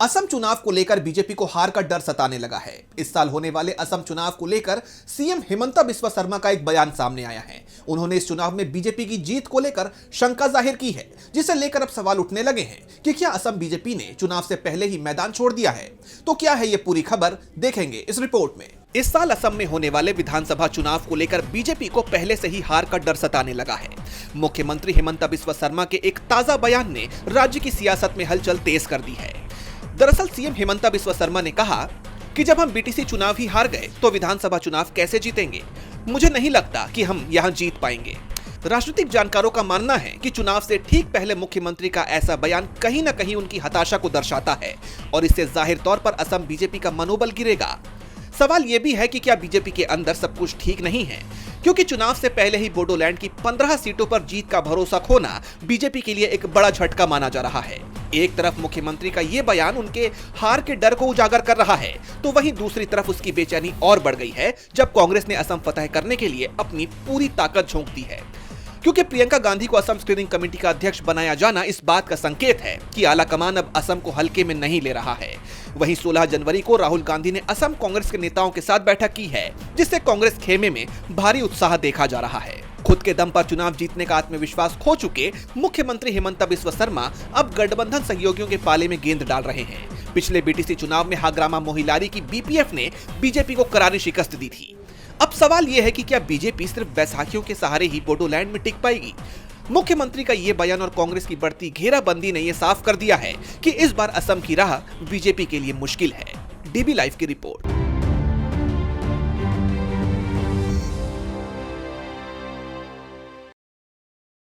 असम चुनाव को लेकर बीजेपी को हार का डर सताने लगा है। इस साल होने वाले असम चुनाव को लेकर सीएम हिमंता बिस्वा शर्मा का एक बयान सामने आया है। उन्होंने इस चुनाव में बीजेपी की जीत को लेकर शंका जाहिर की है, जिसे लेकर अब सवाल उठने लगे हैं कि क्या असम बीजेपी ने चुनाव से पहले ही मैदान छोड़ दिया है। तो क्या है ये पूरी खबर, देखेंगे इस रिपोर्ट में। इस साल असम में होने वाले विधानसभा चुनाव को लेकर बीजेपी को पहले से ही हार का डर सताने लगा है। मुख्यमंत्री हिमंता बिस्वा शर्मा के एक ताजा बयान ने राज्य की सियासत में हलचल तेज कर दी है। दरअसल सीएम हिमंता बिस्वा शर्मा ने कहा कि जब हम बीटीसी चुनाव ही हार गए तो विधानसभा चुनाव कैसे जीतेंगे। मुझे नहीं लगता कि हम यहां जीत पाएंगे। राजनीतिक जानकारों का मानना है कि चुनाव से ठीक पहले मुख्यमंत्री का ऐसा बयान कहीं न कहीं उनकी हताशा को दर्शाता है और इससे जाहिर तौर पर असम बीजेपी का मनोबल गिरेगा। सवाल यह भी है कि क्या बीजेपी के अंदर सब कुछ ठीक नहीं है, क्योंकि चुनाव से पहले ही बोडोलैंड की 15 सीटों पर जीत का भरोसा खोना बीजेपी के लिए एक बड़ा झटका माना जा रहा है। एक तरफ मुख्यमंत्री का ये बयान उनके हार के डर को उजागर कर रहा है, तो वहीं दूसरी तरफ उसकी बेचैनी और बढ़ गई है जब कांग्रेस ने असम फतह करने के लिए अपनी पूरी ताकत झोंक दी है। क्योंकि प्रियंका गांधी को असम स्क्रीनिंग कमेटी का अध्यक्ष बनाया जाना इस बात का संकेत है कि आलाकमान अब असम को हल्के में नहीं ले रहा है। वहीं 16 जनवरी को राहुल गांधी ने असम कांग्रेस के नेताओं के साथ बैठक की है, जिससे कांग्रेस खेमे में भारी उत्साह देखा जा रहा है। खुद के दम पर चुनाव जीतने का आत्मविश्वास खो चुके मुख्यमंत्री हिमंता बिस्वा शर्मा अब गठबंधन सहयोगियों के पाले में गेंद डाल रहे हैं। पिछले बीटीसी चुनाव में हाग्रामा मोहिलारी की बीपीएफ ने बीजेपी को करारी शिकस्त दी थी। अब सवाल यह है कि क्या बीजेपी सिर्फ बैसाखियों के सहारे ही बोडोलैंड में टिक पाएगी। मुख्यमंत्री का ये बयान और कांग्रेस की बढ़ती घेराबंदी ने यह साफ कर दिया है कि इस बार असम की राह बीजेपी के लिए मुश्किल है। डीबी लाइव की रिपोर्ट।